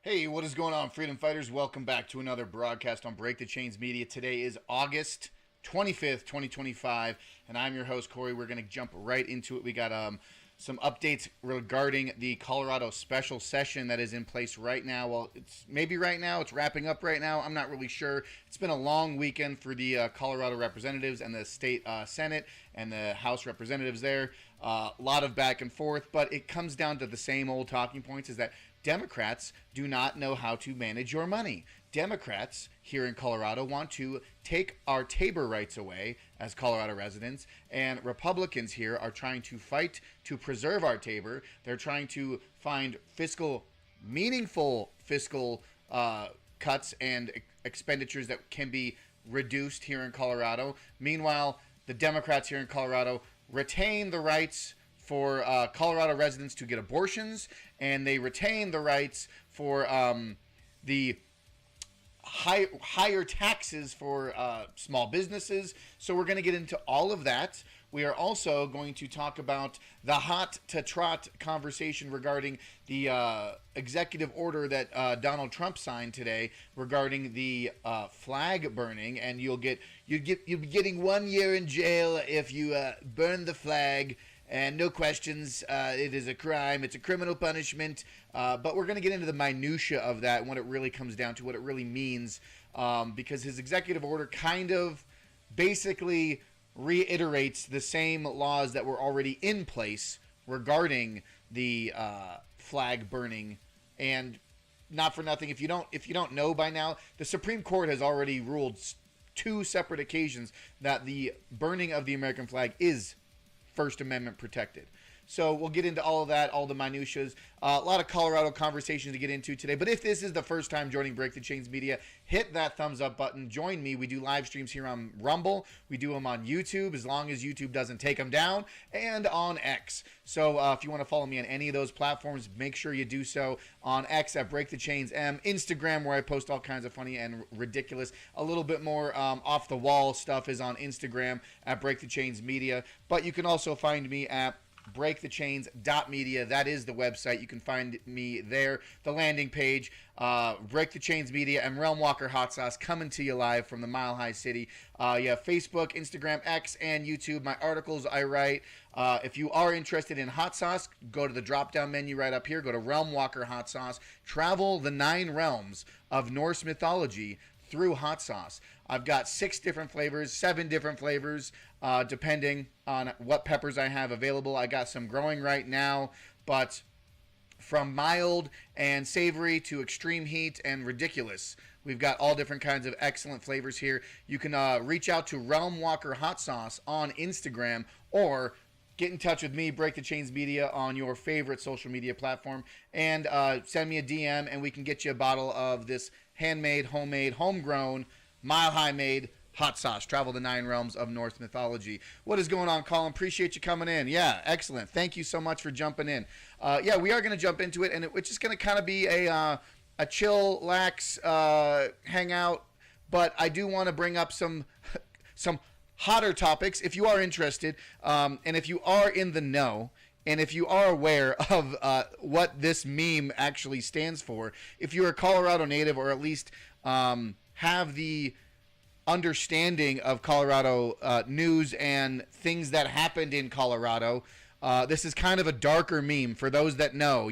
Hey, what is going on, freedom fighters? Welcome back to another broadcast on Break the Chains Media. Today is August 25th, 2025, and I'm your host, Corey. We're going to jump right into it. We got some updates regarding the Colorado special session that is in place right now. Well, it's maybe right now. It's wrapping up right now. I'm not really sure. It's been a long weekend for the Colorado representatives and the state Senate and the House representatives there. A lot of back and forth, but it comes down to the same old talking points, is that Democrats do not know how to manage your money. Democrats here in Colorado want to take our Tabor rights away as Colorado residents, and Republicans here are trying to fight to preserve our Tabor. They're trying to find meaningful fiscal cuts and expenditures that can be reduced here in Colorado. Meanwhile, the Democrats here in Colorado retain the rights for Colorado residents to get abortions, and they retain the rights for the higher taxes for small businesses. So we're going to get into all of that. We are also going to talk about the hot to trot conversation regarding the executive order that Donald Trump signed today regarding the flag burning, and you'll be getting 1 year in jail if you burn the flag. And no questions, it is a crime. It's a criminal punishment. But we're going to get into the minutia of that and what it really comes down to, what it really means. Because his executive order kind of basically reiterates the same laws that were already in place regarding the flag burning. And not for nothing, if you don't know by now, the Supreme Court has already ruled two separate occasions that the burning of the American flag is First Amendment protected. So we'll get into all of that, all the minutiae. A lot of Colorado conversations to get into today. But if this is the first time joining Break the Chains Media, hit that thumbs up button. Join me. We do live streams here on Rumble. We do them on YouTube, as long as YouTube doesn't take them down, and on X. So if you want to follow me on any of those platforms, make sure you do so. On X at Break the Chains M, Instagram, where I post all kinds of funny and ridiculous, a little bit more off the wall stuff, is on Instagram at Break the Chains Media. But you can also find me at breakthechains.media. That is the website. You can find me there. The landing page, Break the Chains Media, and Realm Walker Hot Sauce coming to you live from the Mile High City. You have Facebook, Instagram, X, and YouTube. My articles I write. If you are interested in hot sauce, go to the drop-down menu right up here. Go to Realm Walker Hot Sauce. Travel the 9 realms of Norse mythology through hot sauce. I've got 6 different flavors, 7 different flavors, depending on what peppers I have available. I got some growing right now, but from mild and savory to extreme heat and ridiculous, we've got all different kinds of excellent flavors here. You can reach out to Realm Walker Hot Sauce on Instagram, or get in touch with me, Break the Chains Media, on your favorite social media platform, and send me a DM, and we can get you a bottle of this handmade, homemade, homegrown, mile-high-made hot sauce. Travel the 9 realms of Norse mythology. What is going on, Colin? Appreciate you coming in. Yeah, excellent. Thank you so much for jumping in. Yeah, we are going to jump into it, and it's just going to kind of be a chill, lax hangout, but I do want to bring up some hotter topics if you are interested, and if you are in the know, and if you are aware of what this meme actually stands for, if you're a Colorado native, or at least have the understanding of Colorado news and things that happened in Colorado, this is kind of a darker meme for those that know.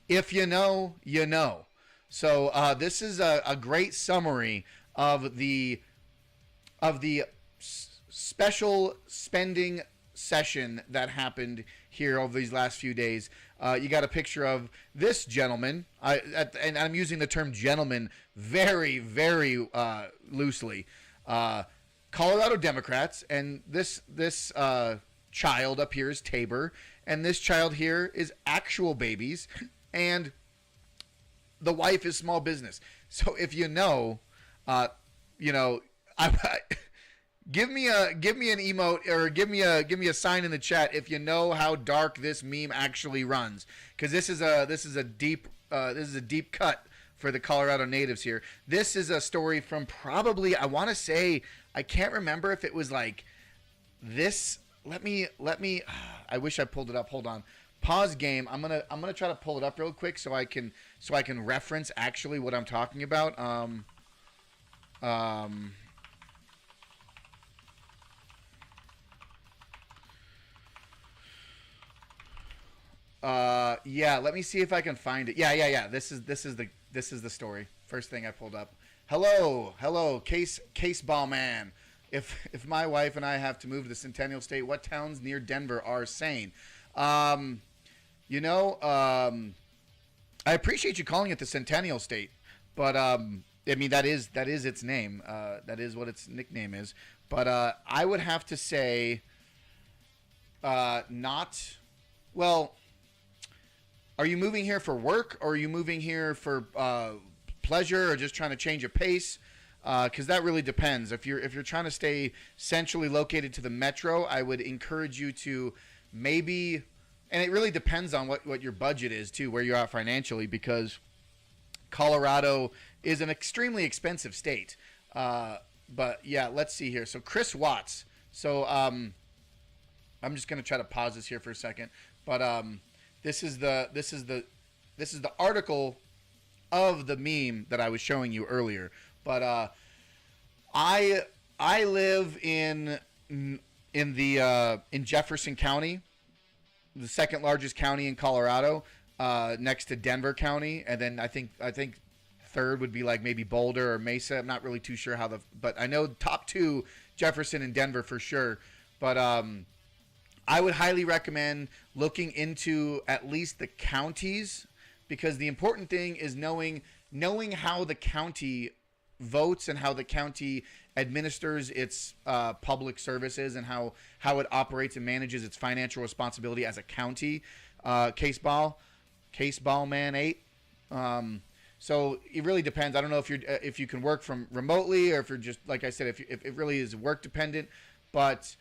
If you know, you know. So this is a great summary of the special spending session that happened here over these last few days. You got a picture of this gentleman, and I'm using the term gentleman very, very loosely. Colorado Democrats, and this child up here is Tabor, and this child here is actual babies, and the wife is small business. So if you know, I give me an emote, or give me a sign in the chat if you know how dark this meme actually runs, because this is a deep cut for the Colorado natives here. This is a story from probably, I want to say, I can't remember if it was like this. Let me I wish I pulled it up. Hold on. pause game. I'm gonna try to pull it up real quick so I can reference actually what I'm talking about. Um, yeah. Let me see if I can find it. Yeah. This is the story. First thing I pulled up. Hello, case ball man. If my wife and I have to move to the Centennial State, what towns near Denver are sane? Um, you know, I appreciate you calling it the Centennial State, but I mean that is its name. That is what its nickname is. But I would have to say, not. Well, are you moving here for work, or are you moving here for pleasure, or just trying to change a pace? Because that really depends. If you're trying to stay centrally located to the metro, I would encourage you to maybe, and it really depends on what your budget is too, where you're at financially, because Colorado is an extremely expensive state. But yeah, let's see here. So Chris Watts. So I'm just gonna try to pause this here for a second. But this is the article of the meme that I was showing you earlier. But I live in Jefferson County, the second largest county in Colorado, next to Denver County, and then I think third would be like maybe Boulder or Mesa. I'm not really too sure but I know top two, Jefferson and Denver for sure. But I would highly recommend looking into at least the counties, because the important thing is knowing how the county votes and how the county administers its public services, and how it operates and manages its financial responsibility as a county. Case ball man 8. So it really depends. I don't know if you can work from remotely, or if you're just, like I said, if it really is work dependent. But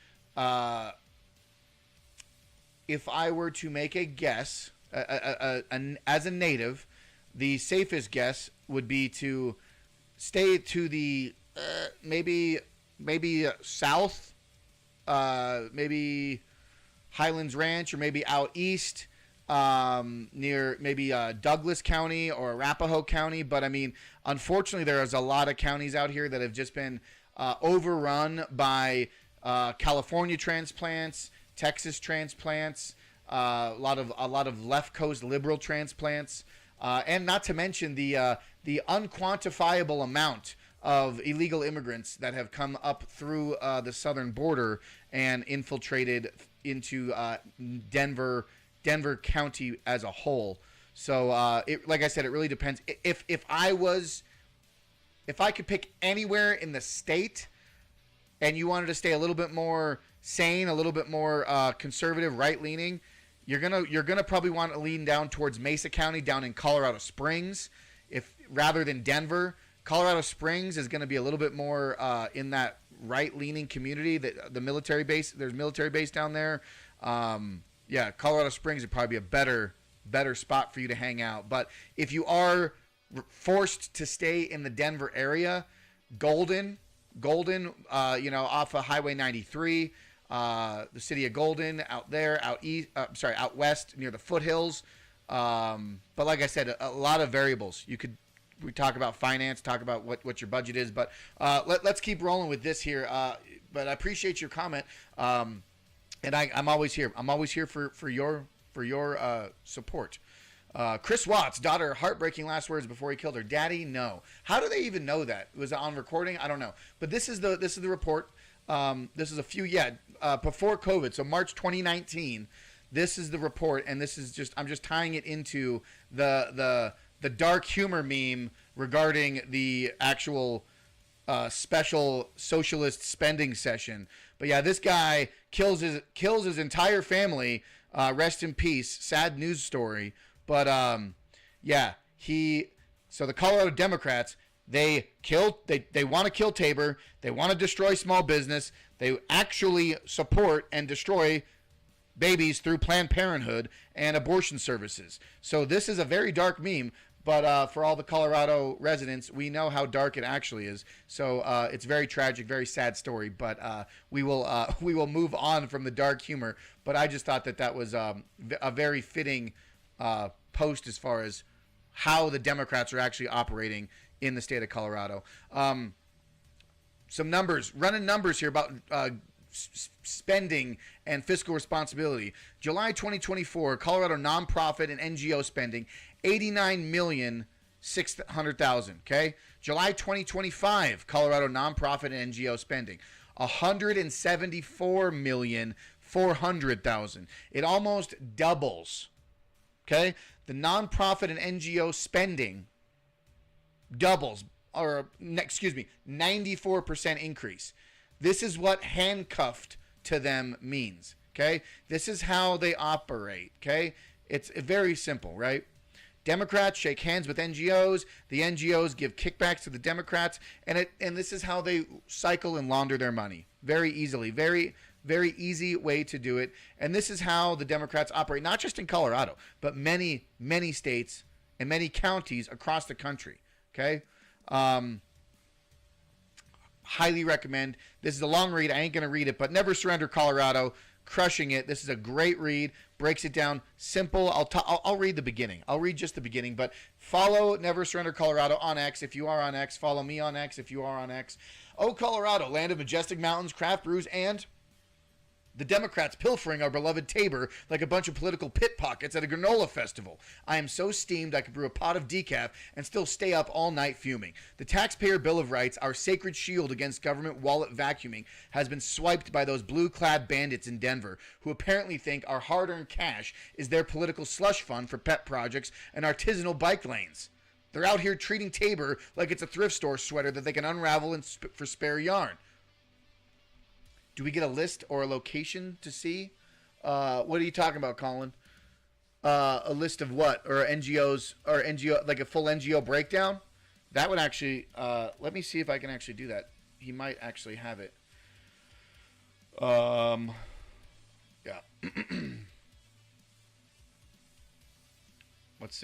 if I were to make a guess, as a native, the safest guess would be to stay to the maybe south, maybe Highlands Ranch, or maybe out east, near maybe Douglas County or Arapahoe County. But I mean, unfortunately, there is a lot of counties out here that have just been overrun by California transplants, Texas transplants, a lot of left coast liberal transplants, and not to mention the unquantifiable amount of illegal immigrants that have come up through the southern border and infiltrated into Denver County as a whole. So, like I said, it really depends. If I could pick anywhere in the state, and you wanted to stay a little bit more sane, a little bit more conservative, right leaning, you're gonna probably want to lean down towards Mesa County, down in Colorado Springs, rather than Denver. Colorado Springs is going to be a little bit more in that right-leaning community. The military base, there's military base down there. Yeah, Colorado Springs would probably be a better spot for you to hang out. But if you are forced to stay in the Denver area, Golden, off of Highway 93, the city of Golden, out there, out west near the foothills. But like I said, a lot of variables. We talk about finance, talk about what your budget is, but let's keep rolling with this here. But I appreciate your comment, and I'm always here. I'm always here for your support. Chris Watts' daughter, heartbreaking last words before he killed her. Daddy, no. How do they even know that? Was it on recording? I don't know. But this is the report. This is before COVID, so March 2019. This is the report, and this is I'm just tying it into the dark humor meme regarding the actual special socialist spending session. But yeah, this guy kills his entire family. Rest in peace. Sad news story. But so the Colorado Democrats, they want to kill Tabor. They want to destroy small business. They actually support and destroy babies through Planned Parenthood and abortion services. So this is a very dark meme. But for all the Colorado residents, we know how dark it actually is. So it's very tragic, very sad story. But we will move on from the dark humor. But I just thought that was a very fitting post as far as how the Democrats are actually operating in the state of Colorado. Some numbers, running numbers here about spending and fiscal responsibility. July 2024, Colorado nonprofit and NGO spending, $89,600,000. Okay, July 2025, Colorado nonprofit and NGO spending, $174,400,000. It almost doubles. Okay, the nonprofit and NGO spending doubles, or excuse me, 94% increase. This is what handcuffed to them means. Okay, this is how they operate. Okay, it's very simple, right? Democrats shake hands with NGOs. The NGOs give kickbacks to the Democrats, and this is how they cycle and launder their money very easily. Very easy way to do it. And this is how the Democrats operate, not just in Colorado, but many states and many counties across the country. Okay. Highly recommend. This is a long read. I ain't going to read it, but Never Surrender Colorado, crushing it. This is a great read. Breaks it down simple. I'll read the beginning. I'll read just the beginning, but follow Never Surrender Colorado on X if you are on X. Follow me on X if you are on X. Oh, Colorado, land of majestic mountains, craft brews, and the Democrats pilfering our beloved Tabor like a bunch of political pickpockets at a granola festival. I am so steamed I could brew a pot of decaf and still stay up all night fuming. The Taxpayer Bill of Rights, our sacred shield against government wallet vacuuming, has been swiped by those blue-clad bandits in Denver who apparently think our hard-earned cash is their political slush fund for pet projects and artisanal bike lanes. They're out here treating Tabor like it's a thrift store sweater that they can unravel for spare yarn. Do we get a list or a location to see? What are you talking about, Colin? A list of what? Or NGOs, or NGO, like a full NGO breakdown? That would actually, let me see if I can actually do that. He might actually have it. Yeah. Let's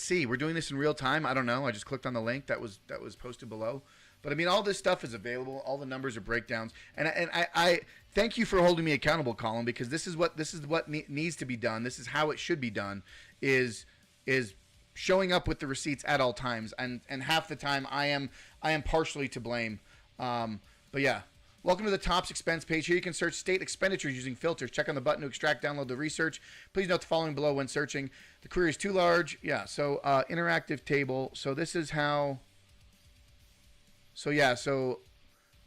see. We're doing this in real time. I don't know. I just clicked on the link that was posted below. But I mean, all this stuff is available. All the numbers are breakdowns, and I thank you for holding me accountable, Colin, because this is what needs to be done. This is how it should be done. Is showing up with the receipts at all times, and half the time I am partially to blame. But yeah, welcome to the TOPS expense page. Here you can search state expenditures using filters. Check on the button to extract, download the research. Please note the following below when searching. The query is too large. Yeah, so interactive table. So this is how. So yeah, so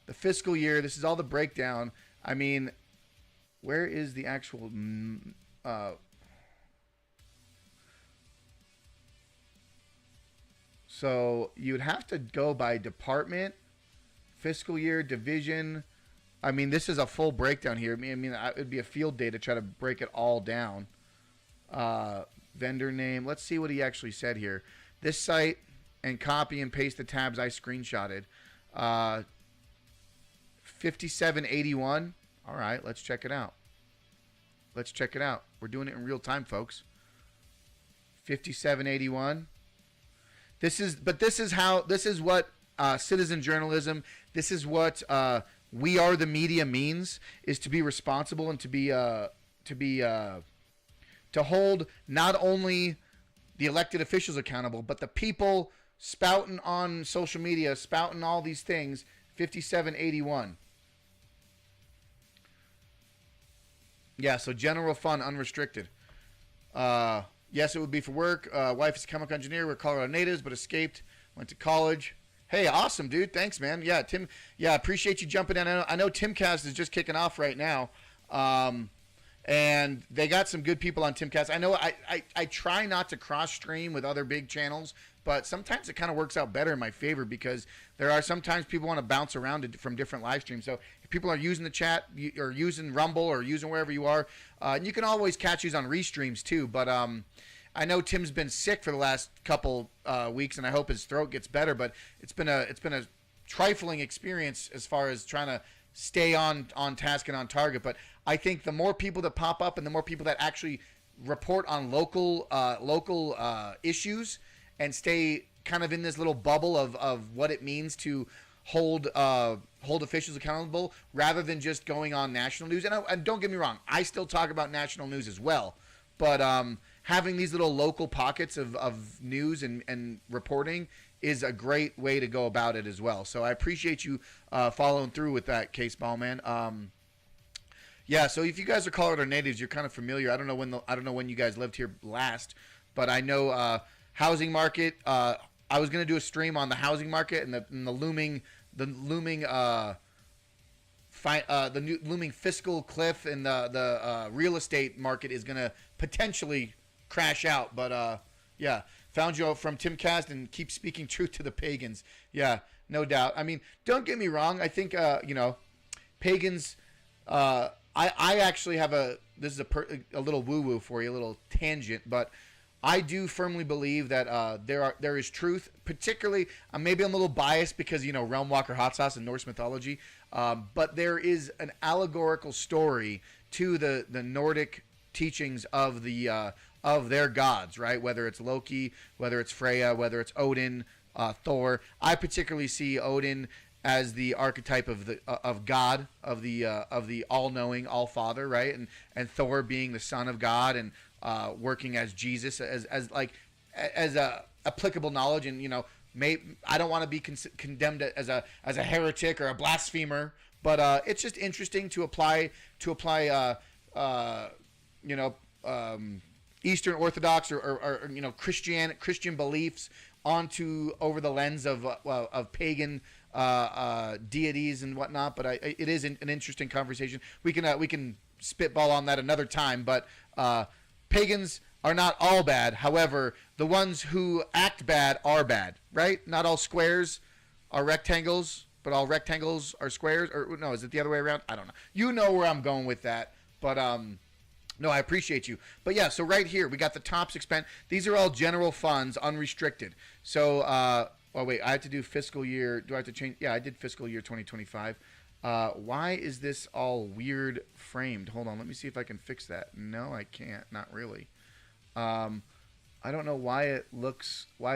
the fiscal year, this is all the breakdown. I mean, where is the actual so you would have to go by department, fiscal year, division. I mean, this is a full breakdown here. I mean, it would be a field day to try to break it all down. Vendor name. Let's see what he actually said here. This site, and copy and paste the tabs I screenshotted. 5781. All right, let's check it out. We're doing it in real time, folks. 5781. This is what citizen journalism, this is what we are the media means, is to be responsible and to hold not only the elected officials accountable, but the people spouting on social media, spouting all these things. 5781. Yeah, so general fund, unrestricted. Yes, it would be for work. Wife is a chemical engineer. We're Colorado natives, but escaped. Went to college. Hey, awesome, dude. Thanks, man. Yeah, Tim. Yeah, appreciate you jumping in. I know Timcast is just kicking off right now. And they got some good people on Timcast. I know I try not to cross-stream with other big channels, but sometimes it kind of works out better in my favor because there are sometimes people want to bounce around from different live streams. So if people are using the chat or using Rumble or using wherever you are, you can always catch these on restreams too. But I know Tim's been sick for the last couple weeks, and I hope his throat gets better. But it's been a trifling experience as far as trying to stay on task and on target. But I think the more people that pop up and the more people that actually report on local issues and stay kind of in this little bubble of what it means to hold officials accountable rather than just going on national news. And don't get me wrong, I still talk about national news as well, but having these little local pockets of news and reporting is a great way to go about it as well. So I appreciate you following through with that, Case Ballman. Yeah, so if you guys are Colorado natives, you're kind of familiar. I don't know when you guys lived here last, but I know housing market. I was gonna do a stream on the housing market and the looming fiscal cliff, and the real estate market is gonna potentially crash out. But yeah, found you from Timcast, and keep speaking truth to the pagans. Yeah, no doubt. I mean, don't get me wrong. I think pagans. I actually have this is a little woo-woo for you, a little tangent, but I do firmly believe that there is truth. Particularly, maybe I'm a little biased because Realm Walker hot sauce and Norse mythology, but there is an allegorical story to the Nordic teachings of their gods, right? Whether it's Loki, whether it's Freya, whether it's Odin, Thor. I particularly see Odin as the archetype of God, of the all-knowing, all-Father, right? And Thor being the son of God and working as Jesus, as a applicable knowledge. And I don't want to be condemned as a heretic or a blasphemer, but it's just interesting to apply Eastern Orthodox or Christian beliefs over the lens of pagan deities and whatnot. But it is an interesting conversation. We can spitball on that another time. But pagans are not all bad. However, the ones who act bad are bad, right? Not all squares are rectangles, but all rectangles are squares. Or no, is it the other way around? I don't know. You know where I'm going with that. But no, I appreciate you. But yeah, so right here, we got the TOPS expend. These are all general funds, unrestricted. So, oh wait, I have to do fiscal year. Do I have to change? Yeah, I did fiscal year 2025. Why is this all weird framed? Hold on, let me see if I can fix that. No, I can't. Not really. I don't know why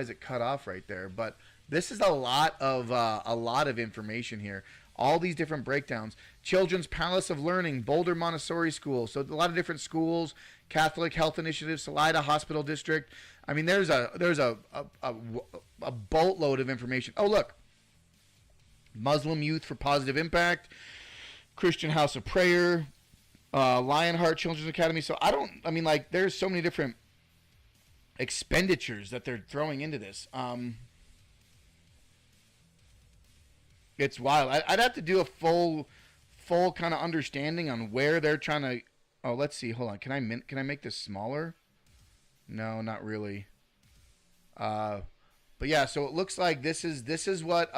is it cut off right there? But this is a lot of information here. All these different breakdowns. Children's Palace of Learning, Boulder Montessori School. So a lot of different schools. Catholic Health Initiative, Salida Hospital District. I mean, there's a boatload of information. Oh, look. Muslim Youth for Positive Impact, Christian House of Prayer, Lionheart Children's Academy. So there's so many different expenditures that they're throwing into this. It's wild. I'd have to do a full kind of understanding on where they're trying to. Oh, let's see. Hold on. Can I make this smaller? No, not really. But yeah. So it looks like this is what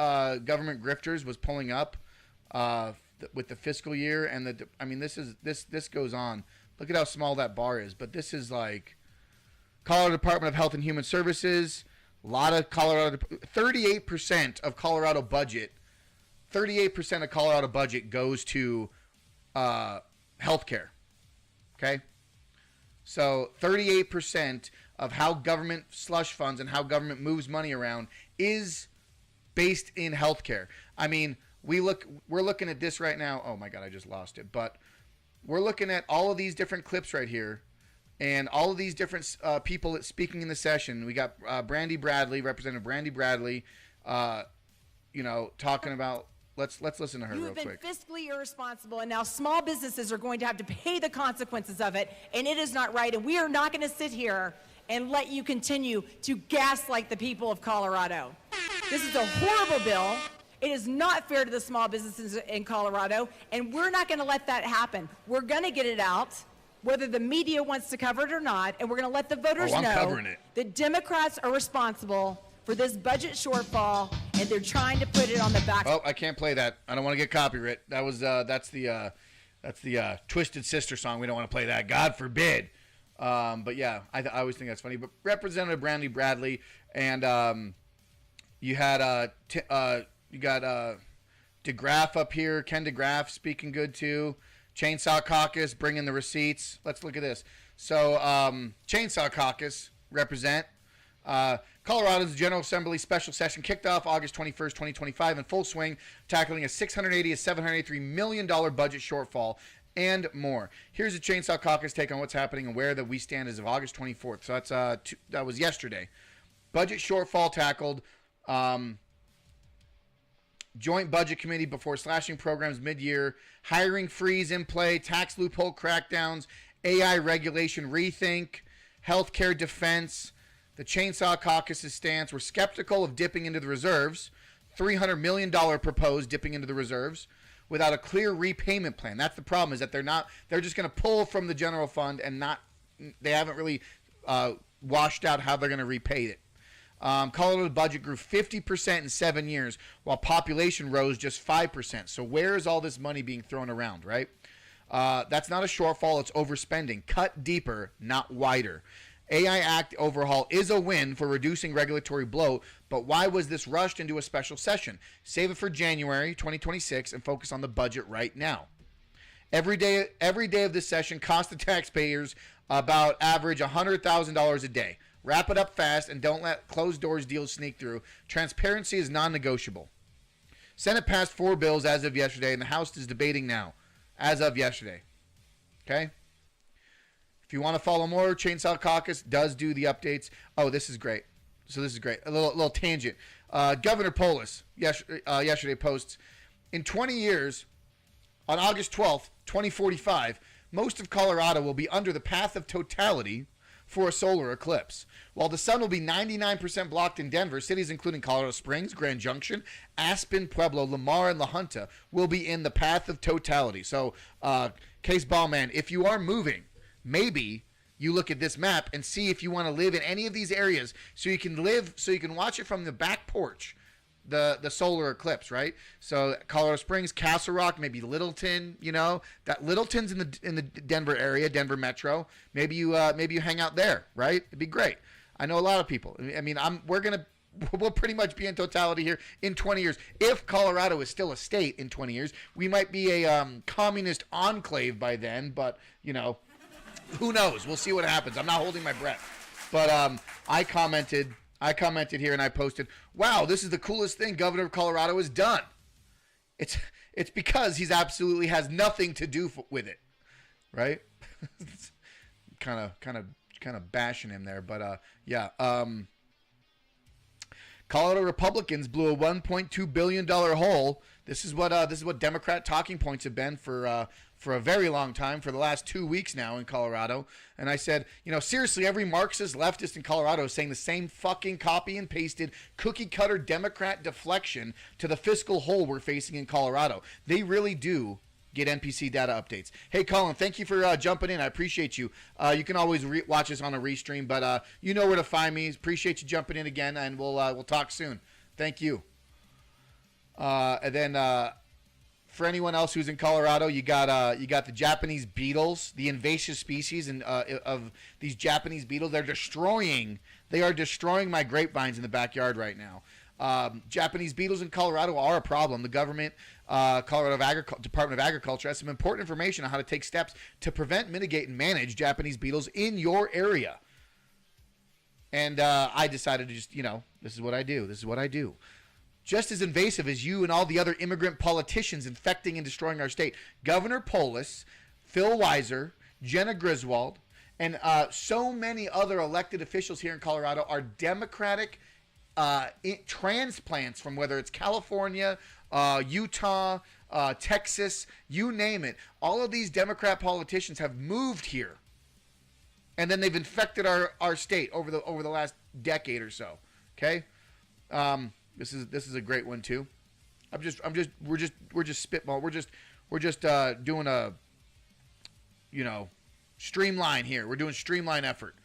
Government Grifters was pulling up with the fiscal year, and this goes on. Look at how small that bar is. But this is like Colorado Department of Health and Human Services. A lot of Colorado. 38% of Colorado budget. 38% of Colorado budget goes to healthcare. Okay? So 38% of how government slush funds and how government moves money around is based in healthcare. I mean, we're looking at this right now. Oh my God, I just lost it. But we're looking at all of these different clips right here, and all of these different people speaking in the session. We got Brandy Bradley, Representative Brandy Bradley, talking about. Let's listen to her real quick. You've been fiscally irresponsible, and now small businesses are going to have to pay the consequences of it, and it is not right. And we are not going to sit here and let you continue to gaslight the people of Colorado. This is a horrible bill. It is not fair to the small businesses in Colorado, and we're not going to let that happen. We're going to get it out, whether the media wants to cover it or not, and we're going to let the voters know that Democrats are responsible for this budget shortfall, and they're trying to put it on the back. Oh, I can't play that. I don't want to get copyright. That was that's the Twisted Sister song. We don't want to play that. God forbid. But yeah, I always think that's funny. But Representative Brandy Bradley, and you had you got DeGraff up here. Ken DeGraff speaking good too. Chainsaw Caucus bringing the receipts. Let's look at this. So Chainsaw Caucus represent. Colorado's General Assembly special session kicked off August 21st, 2025 in full swing, tackling a $680 to $783 million budget shortfall and more. Here's a Chainsaw Caucus take on what's happening and where that we stand as of August 24th. So that's that was yesterday. Budget shortfall tackled. Joint Budget Committee before slashing programs mid-year. Hiring freeze in play. Tax loophole crackdowns. AI regulation rethink. Healthcare defense. The Chainsaw Caucus's stance. We're skeptical of dipping into the reserves. $300 million proposed dipping into the reserves without a clear repayment plan. That's the problem, is that they're just going to pull from the general fund and they haven't really washed out how they're going to repay it. Colorado's budget grew 50% in 7 years, while population rose just 5%. So where is all this money being thrown around, right? That's not a shortfall, it's overspending. Cut deeper, not wider. AI Act overhaul is a win for reducing regulatory bloat, but why was this rushed into a special session? Save it for January 2026 and focus on the budget right now. Every day of this session cost the taxpayers about average $100,000 a day. Wrap it up fast and don't let closed doors deals sneak through. Transparency is non-negotiable. Senate passed 4 bills as of yesterday, and the House is debating now, as of yesterday. Okay? If you want to follow more, Chainsaw Caucus does do the updates. Oh, this is great. So this is great. A little tangent. Governor Polis yesterday posts, in 20 years, on August 12th, 2045, most of Colorado will be under the path of totality for a solar eclipse. While the sun will be 99% blocked in Denver, cities including Colorado Springs, Grand Junction, Aspen, Pueblo, Lamar, and La Junta will be in the path of totality. So, Case Ball Man, if you are moving, maybe you look at this map and see if you want to live in any of these areas so you can watch it from the back porch, the solar eclipse, right? So Colorado Springs, Castle Rock, maybe Littleton, that Littleton's in the Denver area, Denver metro. Maybe you hang out there, right? It'd be great. I know a lot of people. I mean, we'll pretty much be in totality here in 20 years. If Colorado is still a state in 20 years, we might be a communist enclave by then, but who knows? We'll see what happens. I'm not holding my breath. But I commented here and I posted, wow, this is the coolest thing Governor of Colorado has done. It's because he's absolutely has nothing to do with it, right? kind of bashing him there, but yeah. Colorado Republicans blew a $1.2 billion hole. This is what Democrat talking points have been for a very long time, for the last 2 weeks now in Colorado. And I said, seriously, every Marxist leftist in Colorado is saying the same fucking copy and pasted cookie cutter Democrat deflection to the fiscal hole we're facing in Colorado. They really do get NPC data updates. Hey, Colin, thank you for jumping in. I appreciate you. You can always watch us on a restream, but you know where to find me. Appreciate you jumping in again, and we'll talk soon. Thank you. And then for anyone else who's in Colorado, you got the Japanese beetles, the invasive species of these Japanese beetles. They are destroying my grapevines in the backyard right now. Japanese beetles in Colorado are a problem. The government, Colorado Department of Agriculture, has some important information on how to take steps to prevent, mitigate, and manage Japanese beetles in your area. And I decided to just, this is what I do. Just as invasive as you and all the other immigrant politicians infecting and destroying our state, Governor Polis, Phil Weiser, Jenna Griswold, and so many other elected officials here in Colorado are Democratic transplants from whether it's California, Utah, Texas, you name it. All of these Democrat politicians have moved here, and then they've infected our state over the last decade or so. Okay, this is a great one too. We're just spitball. We're just doing a streamline here. We're doing streamline effort.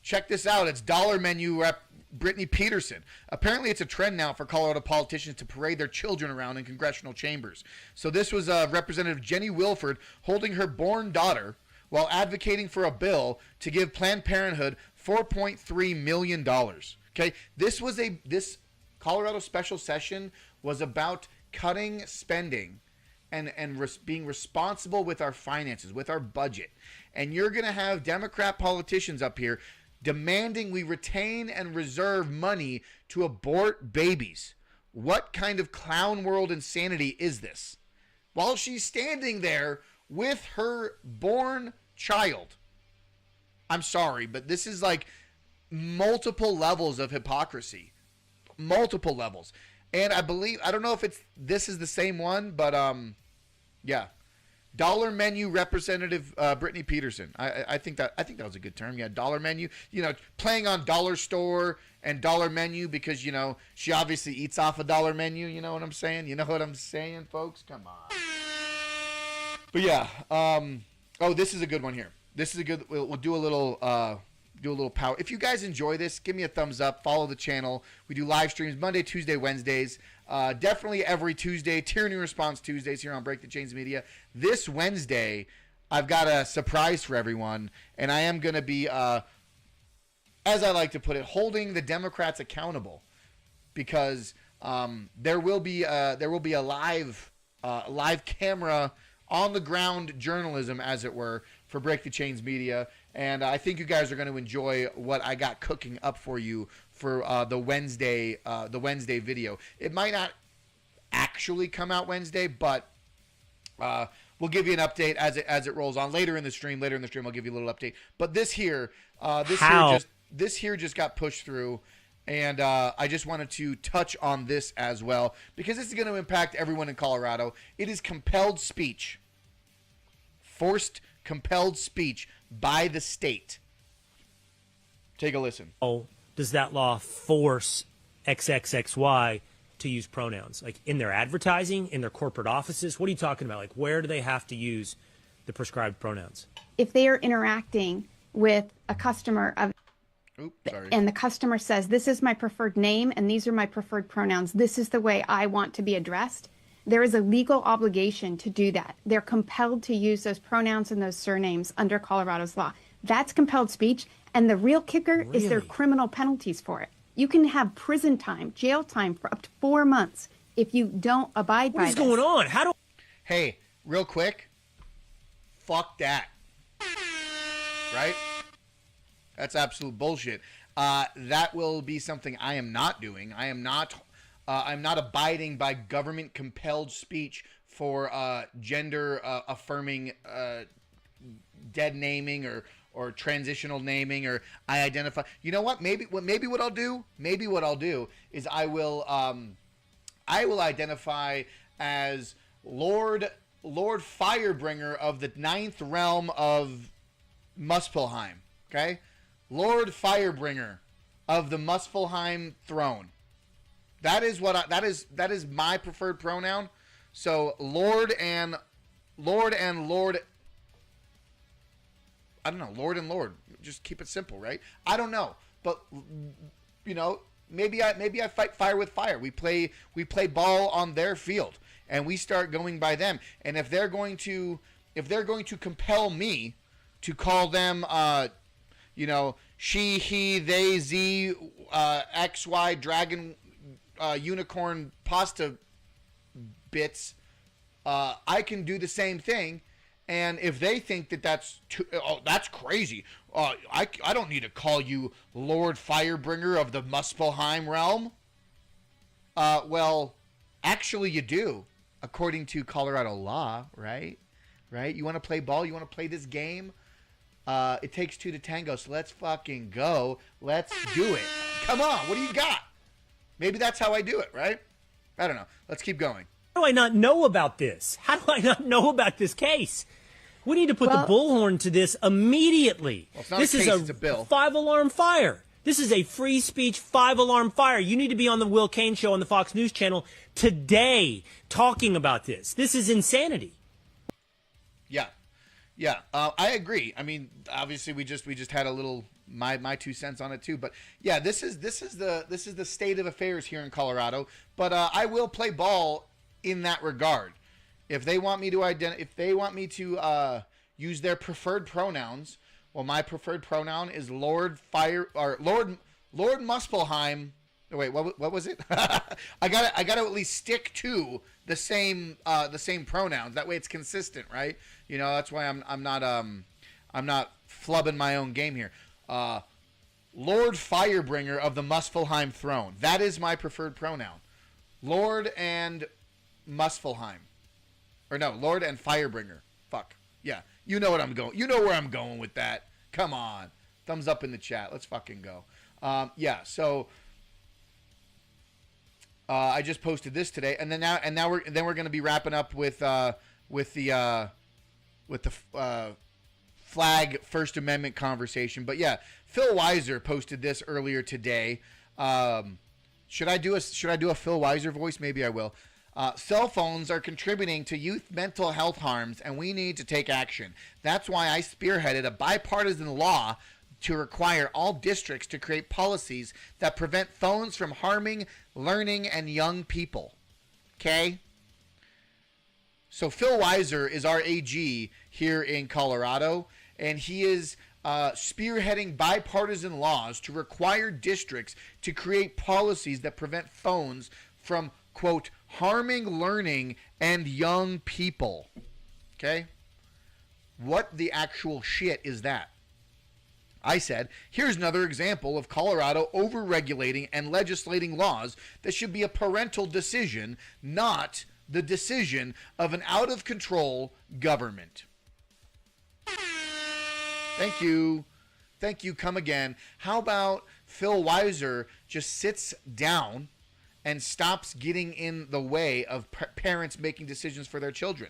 Check this out. It's Dollar Menu rep Brittany Peterson. Apparently, it's a trend now for Colorado politicians to parade their children around in congressional chambers. So this was Representative Jenny Wilford holding her born daughter while advocating for a bill to give Planned Parenthood $4.3 million. Okay, this Colorado special session was about cutting spending being responsible with our finances, with our budget. And you're going to have Democrat politicians up here demanding we retain and reserve money to abort babies. What kind of clown world insanity is this? While she's standing there with her born child. I'm sorry, but this is like multiple levels of hypocrisy. Multiple levels. And I don't know if this is the same one, but yeah. Dollar Menu Representative Brittany Peterson. I think that was a good term. Yeah, Dollar Menu. Playing on Dollar Store and Dollar Menu because she obviously eats off a Dollar Menu. You know what I'm saying? You know what I'm saying, folks? Come on. But yeah. Oh, this is a good one here. This is a good. We'll do a little power. If you guys enjoy this, give me a thumbs up. Follow the channel. We do live streams Monday, Tuesday, Wednesdays. Definitely every Tuesday. Tyranny Response Tuesdays here on Break the Chains Media. This Wednesday, I've got a surprise for everyone, and I am going to be, as I like to put it, holding the Democrats accountable, because there will be a live camera on the ground journalism, as it were, for Break the Chains Media. And I think you guys are going to enjoy what I got cooking up for you for the Wednesday video. It might not actually come out Wednesday, but we'll give you an update as it rolls on later in the stream. Later in the stream, I'll give you a little update. But this here just got pushed through, and I just wanted to touch on this as well because this is going to impact everyone in Colorado. It is compelled speech, forced compelled speech by the state. Take a listen. Oh, does that law force XXXY to use pronouns? Like in their advertising, in their corporate offices? What are you talking about? Like where do they have to use the prescribed pronouns? If they are interacting with a customer and the customer says, this is my preferred name and these are my preferred pronouns, this is the way I want to be addressed, there is a legal obligation to do that. They're compelled to use those pronouns and those surnames under Colorado's law. That's compelled speech, and the real kicker is there are criminal penalties for it. You can have prison time, jail time for up to 4 months if you don't abide by this. What is going on? Hey, real quick, fuck that. Right? That's absolute bullshit. That will be something I am not doing. I'm not abiding by government compelled speech for gender affirming dead naming or transitional naming, or I identify. You know what? Maybe what I'll do is I will identify as Lord Firebringer of the 9th realm of Muspelheim. Okay, Lord Firebringer of the Muspelheim throne. That is my preferred pronoun. So Lord and Lord. I don't know, Lord and Lord. Just keep it simple, right? I don't know, but maybe I fight fire with fire. We play ball on their field, and we start going by them. And if they're going to compel me to call them, she, he, they, z, x, y, dragon, unicorn, pasta bits, I can do the same thing. And if they think that that's crazy, I don't need to call you Lord Firebringer of the Muspelheim realm. Well, actually you do, according to Colorado law, right? Right? You want to play ball? You want to play this game? It takes two to tango, so let's fucking go. Let's do it. Come on, what do you got? Maybe that's how I do it, right? I don't know. Let's keep going. How do I not know about this? How do I not know about this case? We need to put the bullhorn to this immediately. Well, it's not this a case, is it's a bill. 5-alarm fire. This is a free speech 5-alarm fire. You need to be on the Will Cain show on the Fox News channel today talking about this. This is insanity. Yeah, I agree. I mean, obviously we just had a little my 2 cents on it too, but yeah, this is the state of affairs here in Colorado. But I will play ball in that regard. If they want me to use their preferred pronouns, well, my preferred pronoun is Lord Muspelheim Wait, what was it? I got to at least stick to the same pronouns. That way it's consistent, right? You know, that's why I'm not flubbing my own game here. Lord Firebringer of the Muspelheim throne. That is my preferred pronoun. Lord and Muspelheim. Or no, Lord and Firebringer. Fuck. Yeah. You know what I'm going. You know where I'm going with that. Come on. Thumbs up in the chat. Let's fucking go. Yeah, so I just posted this today, and now we're going to be wrapping up with the flag First Amendment conversation. But yeah, Phil Weiser posted this earlier today. Should I do a Phil Weiser voice? Maybe I will. Cell phones are contributing to youth mental health harms, and we need to take action. That's why I spearheaded a bipartisan law to require all districts to create policies that prevent phones from harming learning and young people. Okay? So Phil Weiser is our AG here in Colorado, and he is spearheading bipartisan laws to require districts to create policies that prevent phones from, quote, harming learning and young people. Okay? What the actual shit is that? I said, here's another example of Colorado over-regulating and legislating laws that should be a parental decision, not the decision of an out-of-control government. Thank you. Thank you. Come again. How about Phil Weiser just sits down and stops getting in the way of parents making decisions for their children?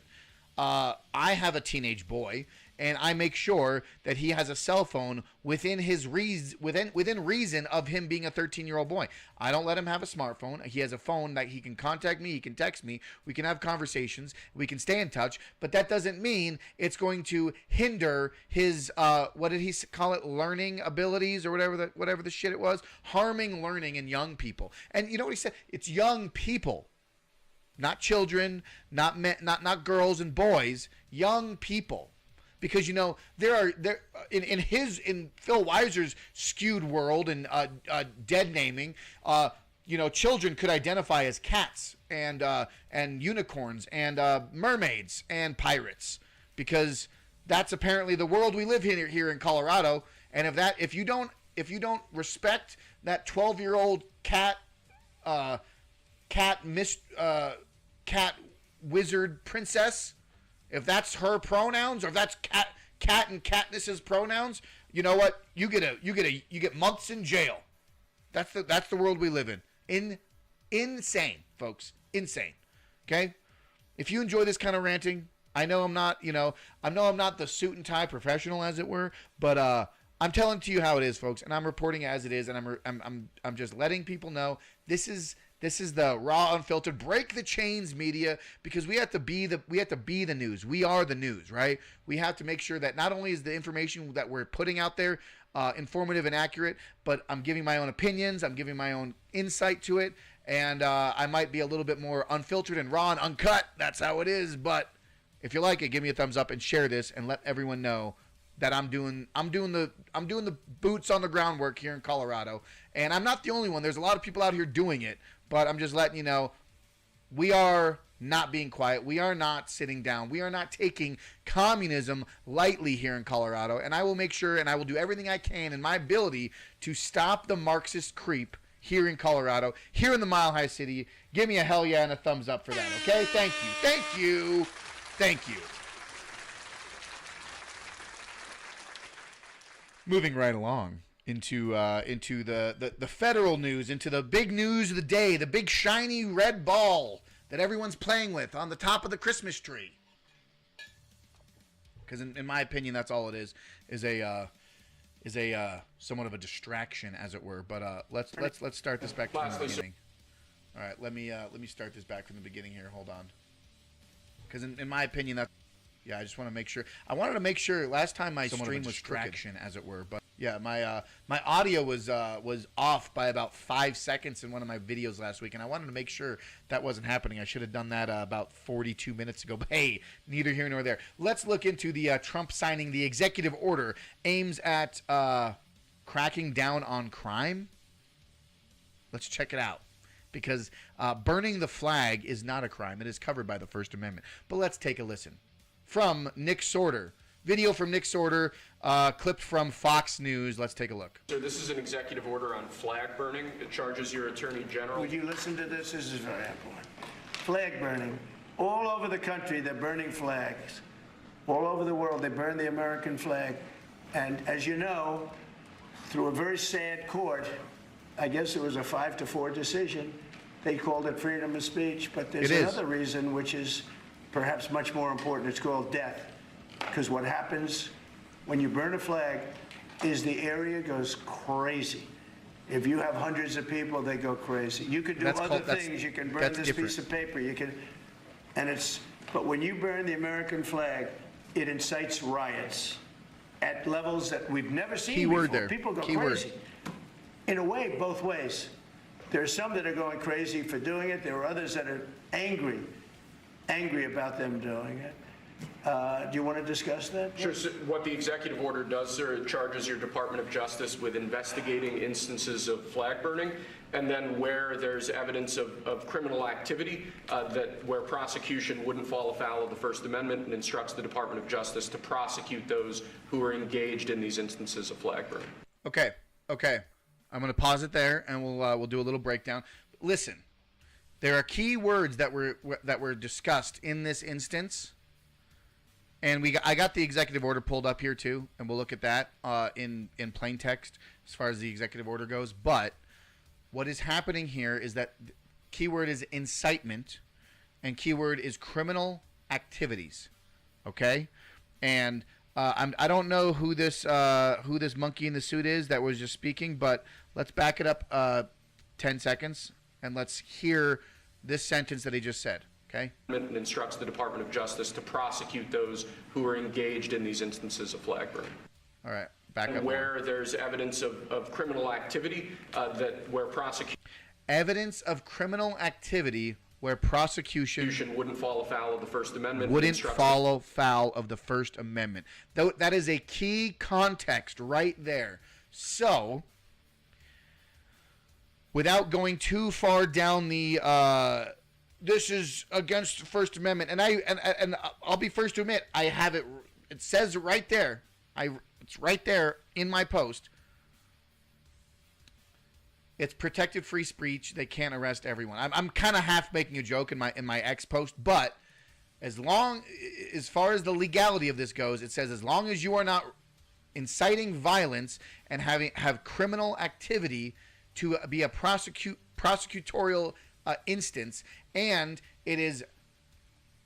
I have a teenage boy, and I make sure that he has a cell phone within reason of him being a 13-year-old boy. I don't let him have a smartphone. He has a phone that he can contact me, he can text me, we can have conversations, we can stay in touch, but that doesn't mean it's going to hinder his what did he call it, learning abilities or whatever the shit it was, harming learning in young people. And you know what he said? It's young people. Not children, not men, not girls and boys, young people. Because, you know, there in Phil Weiser's skewed world and dead naming, you know, children could identify as cats and unicorns and mermaids and pirates, because that's apparently the world we live in here in Colorado. And if you don't respect that 12-year-old cat wizard princess, if that's her pronouns, or if that's cat and Katniss's pronouns, you know what? You get months in jail. That's the world we live in. Insane, folks. Insane. Okay? If you enjoy this kind of ranting, I know I'm not the suit and tie professional, as it were, but I'm telling to you how it is, folks, and I'm reporting as it is, and I'm just letting people know this is the raw, unfiltered, break the chains media, because we have to be the news. We are the news, right? We have to make sure that not only is the information that we're putting out there informative and accurate, but I'm giving my own opinions, I'm giving my own insight to it, and I might be a little bit more unfiltered and raw and uncut. That's how it is. But if you like it, give me a thumbs up and share this, and let everyone know that I'm doing the boots on the ground work here in Colorado, and I'm not the only one. There's a lot of people out here doing it. But I'm just letting you know, we are not being quiet. We are not sitting down. We are not taking communism lightly here in Colorado. And I will make sure, and I will do everything I can in my ability to stop the Marxist creep here in Colorado, here in the Mile High City. Give me a hell yeah and a thumbs up for that, okay? Thank you. Thank you. Thank you. Moving right along into the federal news, into the big news of the day, the big shiny red ball that everyone's playing with on the top of the Christmas tree. Because in my opinion, that's all it is a somewhat of a distraction, as it were. But let's start this back from the beginning. All right, let me start this back from the beginning here. Hold on. Because in my opinion, that. Yeah, I just want to make sure. I wanted to make sure last time my stream was crooked, as it were. But yeah, my audio was off by about 5 seconds in one of my videos last week, and I wanted to make sure that wasn't happening. I should have done that about 42 minutes ago. But hey, neither here nor there. Let's look into the Trump signing the executive order aims at cracking down on crime. Let's check it out. Because burning the flag is not a crime. It is covered by the First Amendment. But let's take a listen. From Nick Sorter. Video from Nick Sorter, clipped from Fox News. Let's take a look. So this is an executive order on flag burning. It charges your attorney general. Would you listen to this? This is very important. Flag burning. All over the country, they're burning flags. All over the world, they burn the American flag. And as you know, through a very sad court, I guess it was a 5-4 decision, they called it freedom of speech. But there's another reason, which is perhaps much more important. It's called death. Because what happens when you burn a flag is the area goes crazy. If you have hundreds of people, they go crazy. You can do other things. You can burn this piece of paper. You can, but when you burn the American flag, it incites riots at levels that we've never seen before. There. People go crazy. In a way, both ways. There are some that are going crazy for doing it. There are others that are angry about them doing it. Do you want to discuss that? Sure. So what the executive order does, sir, it charges your Department of Justice with investigating instances of flag burning, and then where there's evidence of criminal activity, where prosecution wouldn't fall afoul of the First Amendment, and instructs the Department of Justice to prosecute those who are engaged in these instances of flag burning. Okay. I'm going to pause it there, and we'll do a little breakdown. Listen, there are key words that were discussed in this instance. And I got the executive order pulled up here too, and we'll look at that in plain text as far as the executive order goes. But what is happening here is that keyword is incitement, and keyword is criminal activities. Okay, and I don't know who this monkey in the suit is that was just speaking, but let's back it up 10 seconds and let's hear this sentence that he just said. Okay. And instructs the Department of Justice to prosecute those who are engaged in these instances of flag burning. All right, back up. And where there's evidence of criminal activity, where prosecution where prosecution wouldn't fall afoul of the First Amendment. Wouldn't follow foul of the First Amendment. That is a key context right there. So, without going too far down the this is against the First Amendment, and I'll be first to admit I have it. It says right there. It's right there in my post. It's protected free speech. They can't arrest everyone. I'm kind of half making a joke in my X post, but as far as the legality of this goes, it says as long as you are not inciting violence and have criminal activity to be a prosecutorial instance, and it is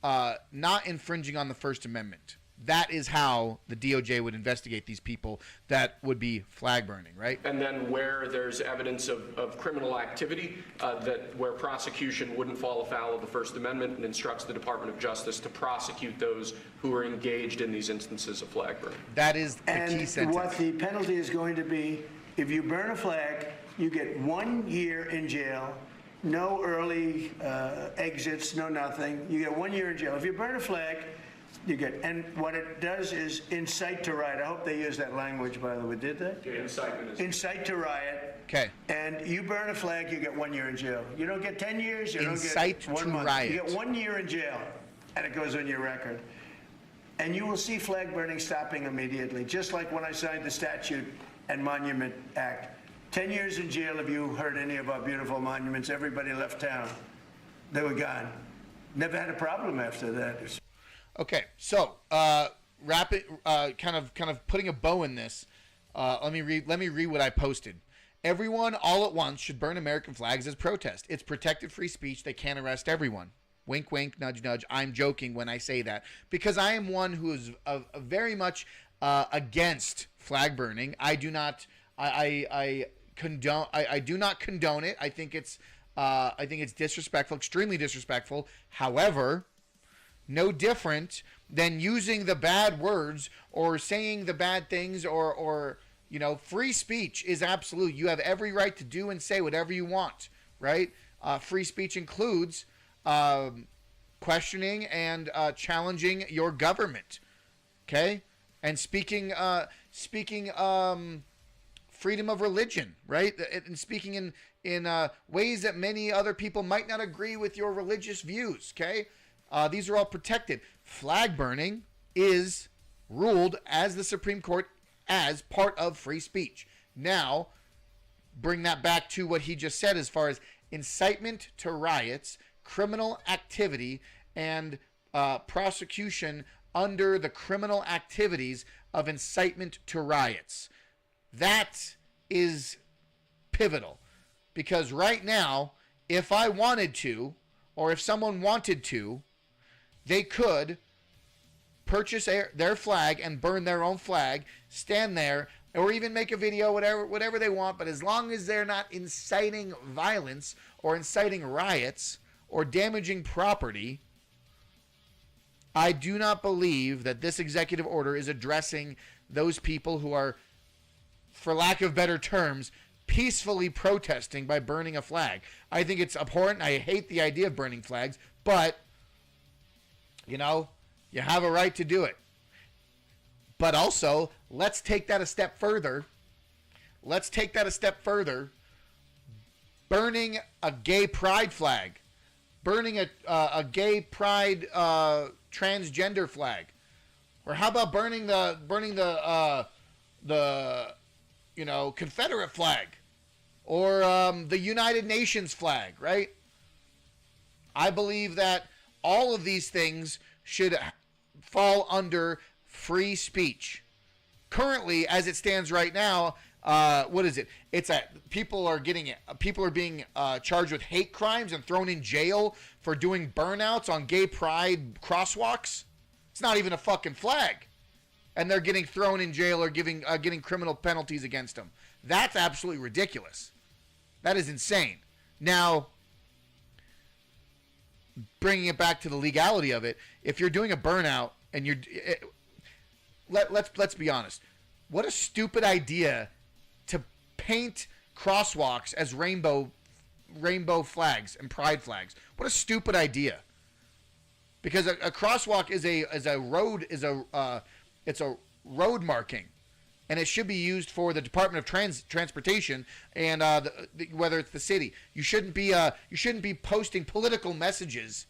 not infringing on the First Amendment. That is how the DOJ would investigate these people that would be flag burning, right? And then where there's evidence of criminal activity, where prosecution wouldn't fall afoul of the First Amendment, and instructs the Department of Justice to prosecute those who are engaged in these instances of flag burning. That is the key sentence. And what the penalty is going to be, if you burn a flag, you get 1 year in jail. No early exits, no nothing. You get 1 year in jail. If you burn a flag, you get, and what it does is incite to riot. I hope they use that language, by the way. Did they? Yeah, incitement is. Incite to riot. Okay. And you burn a flag, you get 1 year in jail. You don't get 10 years. You incite don't get 1 to month. riot. You get 1 year in jail, and it goes on your record. And you will see flag burning stopping immediately, just like when I signed the Statute and Monument Act. 10 years in jail if you hurt any of our beautiful monuments. Everybody left town. They were gone. Never had a problem after that. Okay, so kind of putting a bow in this. Let me read what I posted. Everyone, all at once, should burn American flags as protest. It's protected free speech. They can't arrest everyone. Wink, wink, nudge, nudge. I'm joking when I say that because I am one who is very much against flag burning. I do not. I do not condone it. I think it's disrespectful, extremely disrespectful. However, no different than using the bad words or saying the bad things or free speech is absolute. You have every right to do and say whatever you want, right? Free speech includes questioning and challenging your government, okay? And speaking freedom of religion, right? And speaking in ways that many other people might not agree with your religious views, okay? These are all protected. Flag burning is ruled as the Supreme Court as part of free speech. Now, bring that back to what he just said as far as incitement to riots, criminal activity, and prosecution under the criminal activities of incitement to riots. That is pivotal, because right now, if I wanted to, or if someone wanted to, they could purchase their flag and burn their own flag, stand there, or even make a video, whatever they want. But as long as they're not inciting violence or inciting riots or damaging property, I do not believe that this executive order is addressing those people who are, for lack of better terms, peacefully protesting by burning a flag. I think it's abhorrent. I hate the idea of burning flags, but, you know, you have a right to do it. But also, let's take that a step further. Burning a gay pride flag. Burning a gay pride transgender flag. Or how about burning the Confederate flag, or the United Nations flag, right? I believe that all of these things should fall under free speech. Currently, as it stands right now, what is it? People are being charged with hate crimes and thrown in jail for doing burnouts on gay pride crosswalks. It's not even a fucking flag. And they're getting thrown in jail or getting criminal penalties against them. That's absolutely ridiculous. That is insane. Now, bringing it back to the legality of it, if you're doing a burnout and let's be honest, what a stupid idea to paint crosswalks as rainbow flags and pride flags. What a stupid idea. Because a crosswalk is a road marking, and it should be used for the Department of Transportation and whether it's the city. You shouldn't be posting political messages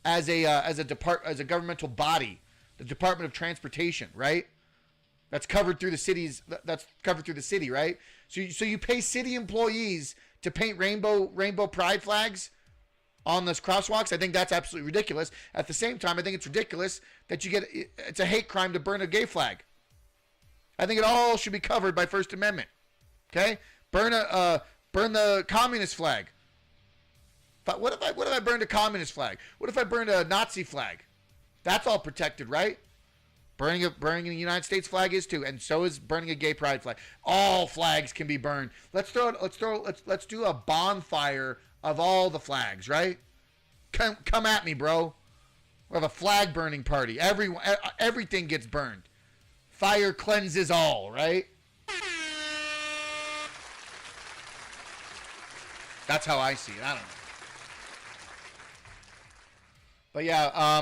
as a governmental body, the Department of Transportation, right? That's covered through the cities. That's covered through the city, right? So you pay city employees to paint rainbow pride flags on those crosswalks. I think that's absolutely ridiculous. At the same time, I think it's ridiculous that it's a hate crime to burn a gay flag. I think it all should be covered by First Amendment. Okay? Burn the communist flag. But what if I burned a communist flag? What if I burned a Nazi flag? That's all protected, right? Burning the United States flag is too, and so is burning a gay pride flag. All flags can be burned. Let's do a bonfire of all the flags, right? Come at me, bro. We'll have a flag burning party. Everything gets burned. Fire cleanses all, right? That's how I see it. I don't know. But yeah,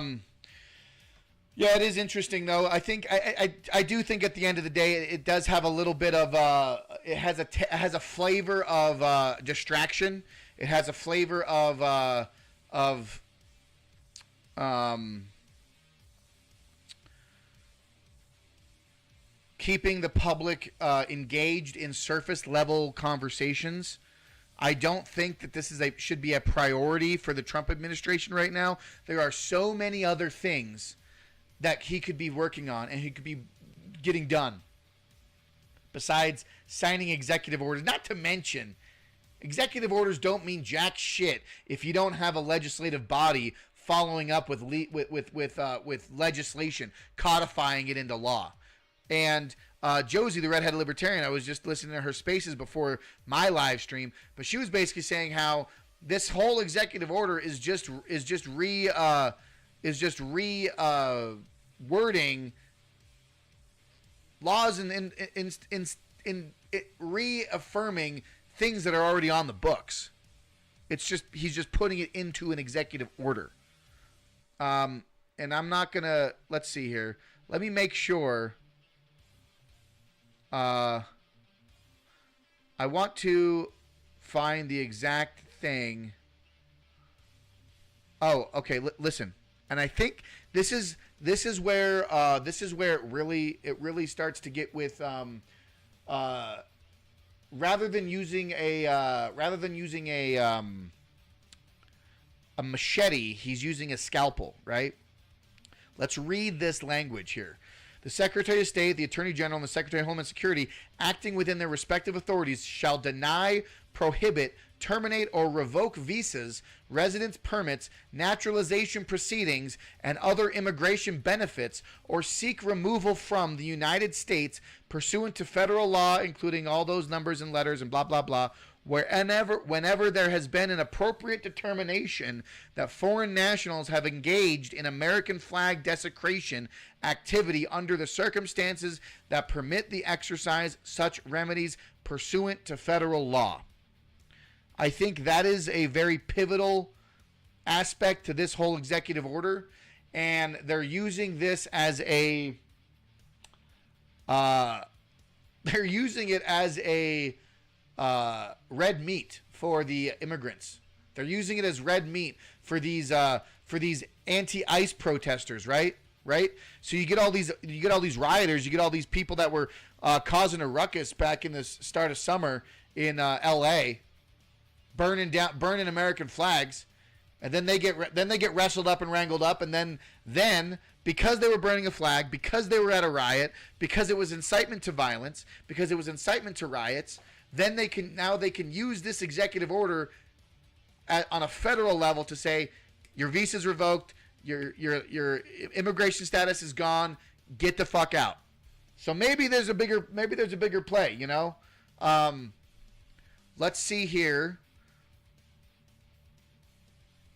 yeah, it is interesting though. I think I do think at the end of the day, it does have a little bit of it has a flavor of distraction. It has a flavor of keeping the public engaged in surface level conversations. I don't think that this should be a priority for the Trump administration right now. There are so many other things that he could be working on and he could be getting done besides signing executive orders. Not to mention, executive orders don't mean jack shit if you don't have a legislative body following up with legislation, codifying it into law. And Josie, the redheaded libertarian, I was just listening to her spaces before my live stream, but she was basically saying how this whole executive order is just wording laws in reaffirming things that are already on the books. It's just he's just putting it into an executive order. And I'm not gonna. Let's see here. Let me make sure. I want to find the exact thing. Oh, okay. Listen, and I think this is where it really starts to get with rather than using a machete, he's using a scalpel, right? Let's read this language here. The Secretary of State, the Attorney General, and the Secretary of Homeland Security, acting within their respective authorities, shall deny, prohibit, terminate, or revoke visas, residence permits, naturalization proceedings, and other immigration benefits, or seek removal from the United States pursuant to federal law, including all those numbers and letters and blah, blah, blah, whenever there has been an appropriate determination that foreign nationals have engaged in American flag desecration activity under the circumstances that permit the exercise such remedies pursuant to federal law. I think that is a very pivotal aspect to this whole executive order, and they're using this as a red meat for the immigrants. They're using it as red meat for these anti-ICE protesters, right? So you get all these rioters, you get all these people that were causing a ruckus back in the start of summer in L.A., burning American flags, and then they get wrestled up and wrangled up, and then because they were burning a flag, because they were at a riot, because it was incitement to violence, because it was incitement to riots, then they can use this executive order on a federal level to say your visa's revoked, your immigration status is gone, get the fuck out. So maybe there's a bigger play, you know. Let's see here.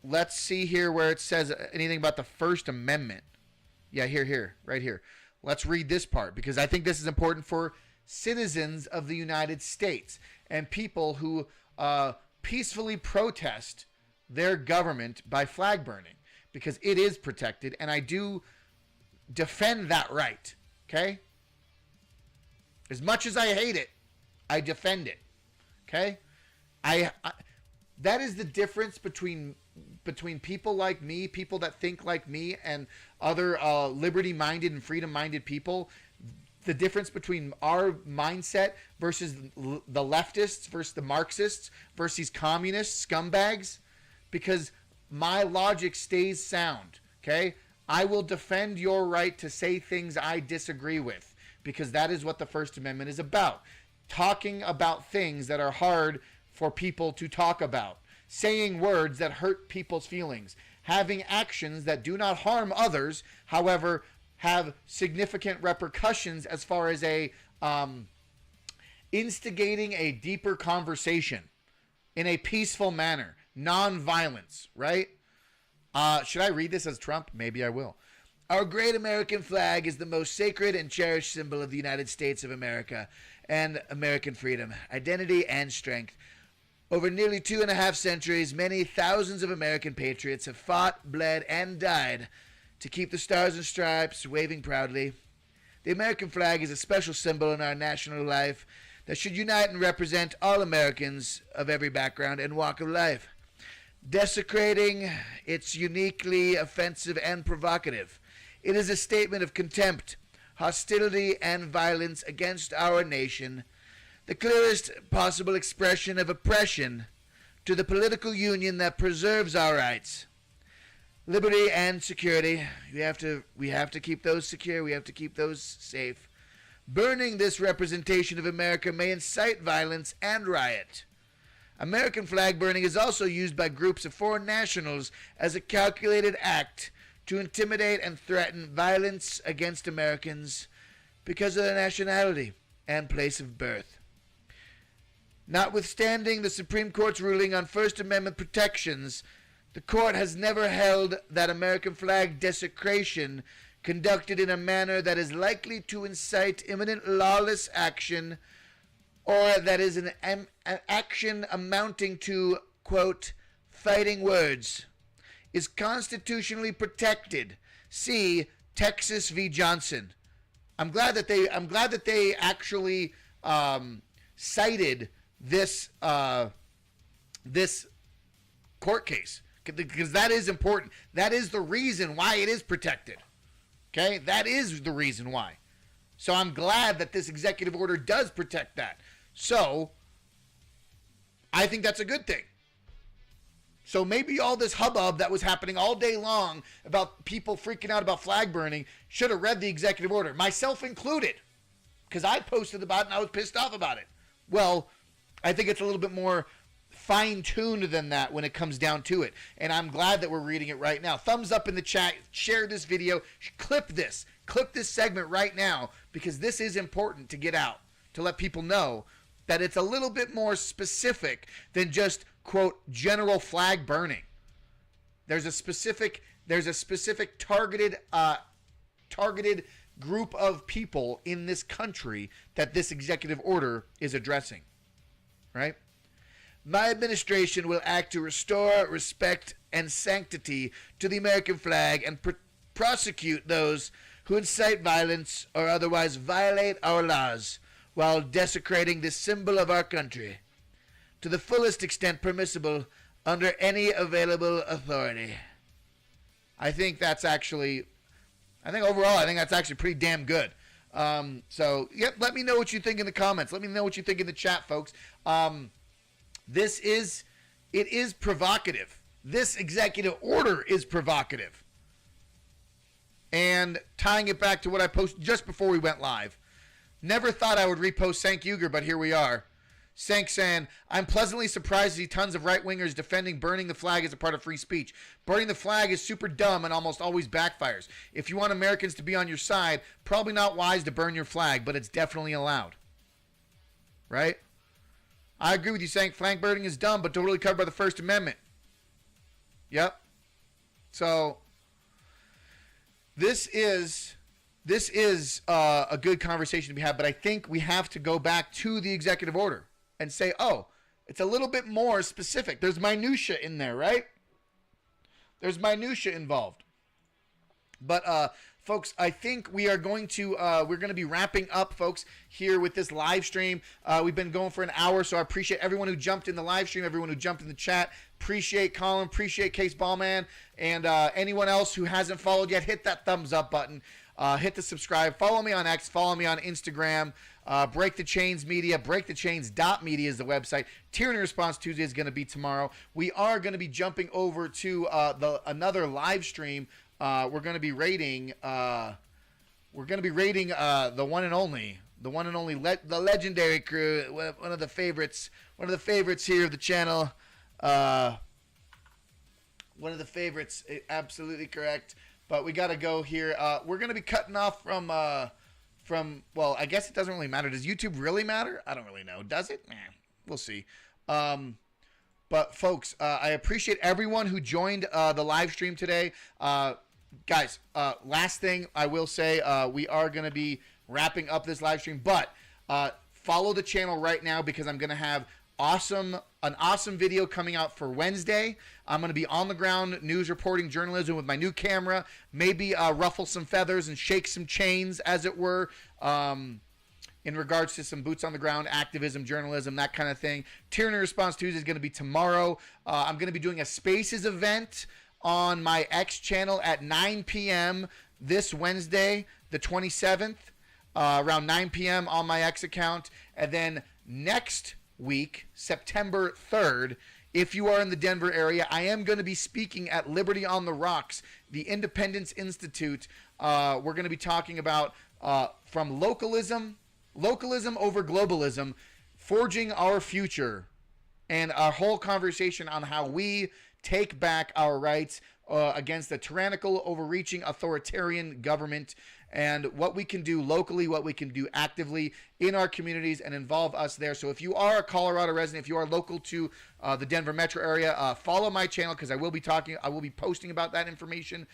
Let's see here where it says anything about the First Amendment. Yeah, right here. Let's read this part because I think this is important for citizens of the United States and people who peacefully protest their government by flag burning, because it is protected, and I do defend that right, okay? As much as I hate it, I defend it, okay? I that is the difference between people like me, people that think like me, and other liberty-minded and freedom-minded people. The difference between our mindset versus the leftists versus the Marxists versus these communist scumbags, because my logic stays sound, okay? I will defend your right to say things I disagree with, because that is what the First Amendment is about. Talking about things that are hard for people to talk about. Saying words that hurt people's feelings. Having actions that do not harm others, however, have significant repercussions as far as instigating a deeper conversation in a peaceful manner. Non-violence, right? Should I read this as Trump? Maybe I will. Our great American flag is the most sacred and cherished symbol of the United States of America and American freedom, identity, and strength. Over nearly 2.5 centuries, many thousands of American patriots have fought, bled, and died to keep the stars and stripes waving proudly. The American flag is a special symbol in our national life that should unite and represent all Americans of every background and walk of life. Desecrating, it's uniquely offensive and provocative. It is a statement of contempt, hostility, and violence against our nation, the clearest possible expression of oppression to the political union that preserves our rights. Liberty and security, we have to keep those secure, we have to keep those safe. Burning this representation of America may incite violence and riot. American flag burning is also used by groups of foreign nationals as a calculated act to intimidate and threaten violence against Americans because of their nationality and place of birth. Notwithstanding the Supreme Court's ruling on First Amendment protections, the court has never held that American flag desecration conducted in a manner that is likely to incite imminent lawless action or that is an action amounting to, quote, fighting words, is constitutionally protected. See Texas v. Johnson. I'm glad that they actually cited this this court case, because that is important. That is the reason why it is protected. Okay, that is the reason why. So I'm glad that this executive order does protect that. So I think that's a good thing. So maybe all this hubbub that was happening all day long about people freaking out about flag burning should have read the executive order, myself included, because I posted about it and I was pissed off about it. Well, I think it's a little bit more fine-tuned than that when it comes down to it. And I'm glad that we're reading it right now. Thumbs up in the chat. Share this video. Clip this segment right now, because this is important to get out, to let people know that it's a little bit more specific than just, quote, general flag burning. There's a specific targeted group of people in this country that this executive order is addressing, right? My administration will act to restore respect and sanctity to the American flag and prosecute those who incite violence or otherwise violate our laws while desecrating this symbol of our country to the fullest extent permissible under any available authority. I think that's actually pretty damn good. So, yep, let me know what you think in the comments. Let me know what you think in the chat, folks. It is provocative. This executive order is provocative. And tying it back to what I posted just before we went live. Never thought I would repost Sank Uger, but here we are. Sank saying, I'm pleasantly surprised to see tons of right-wingers defending burning the flag as a part of free speech. Burning the flag is super dumb and almost always backfires. If you want Americans to be on your side, probably not wise to burn your flag, but it's definitely allowed. Right? I agree with you, Sank. Flag burning is dumb, but totally covered by the First Amendment. Yep. So, this is a good conversation to be had, but I think we have to go back to the executive order and say, oh, it's a little bit more specific. There's minutia in there, right? There's minutia involved. But folks, I think we are going to we're going to be wrapping up, folks, here with this live stream. We've been going for an hour, so I appreciate everyone who jumped in the live stream, everyone who jumped in the chat. Appreciate Colin, appreciate Case Ballman, and anyone else who hasn't followed yet, hit that thumbs up button. Hit the subscribe. Follow me on X. Follow me on Instagram. Break the Chains Media. BreakTheChains.media is the website. Tyranny Response Tuesday is going to be tomorrow. We are going to be jumping over to another live stream. We're going to be rating. The one and only. The legendary crew. One of the favorites. One of the favorites here of the channel. One of the favorites. Absolutely correct. But we got to go here. We're going to be cutting off from, well, I guess it doesn't really matter. Does YouTube really matter? I don't really know. Does it? We'll see. But, folks, I appreciate everyone who joined the live stream today. Guys, last thing I will say, we are going to be wrapping up this live stream. But follow the channel right now, because I'm going to have an awesome video coming out for Wednesday. I'm going to be on the ground news reporting journalism with my new camera, maybe ruffle some feathers and shake some chains, as it were, in regards to some boots on the ground activism, journalism, that kind of thing. Tyranny Response Tuesday is going to be tomorrow. I'm going to be doing a Spaces event on my X channel at 9 p.m. this Wednesday, the 27th, around 9 p.m. on my X account. And then next week, September 3rd, if you are in the Denver area, I am going to be speaking at Liberty on the Rocks, the Independence Institute. We're going to be talking about from localism over globalism, forging our future, and our whole conversation on how we take back our rights against a tyrannical, overreaching, authoritarian government, and what we can do locally, what we can do actively in our communities, and involve us there. So if you are a Colorado resident, if you are local to the Denver metro area, follow my channel, because I will be posting about that information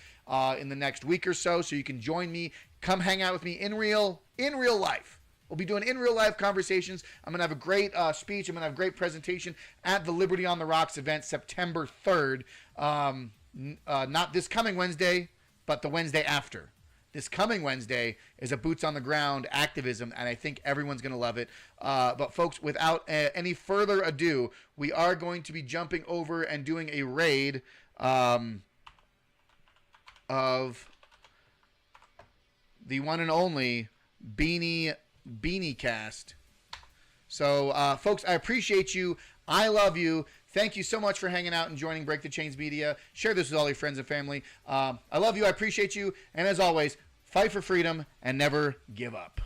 in the next week or so you can join me. Come hang out with me in real life. We'll be doing in real life conversations. I'm going to have a great speech. I'm going to have a great presentation at the Liberty on the Rocks event, September 3rd. Not this coming Wednesday, but the Wednesday after. this coming Wednesday is a boots on the ground activism, and I think everyone's going to love it. But folks, without any further ado, we are going to be jumping over and doing a raid of the one and only Beanie Cast. So, folks, I appreciate you. I love you. Thank you so much for hanging out and joining Break the Chains Media. Share this with all your friends and family. I love you. I appreciate you. And as always, fight for freedom and never give up.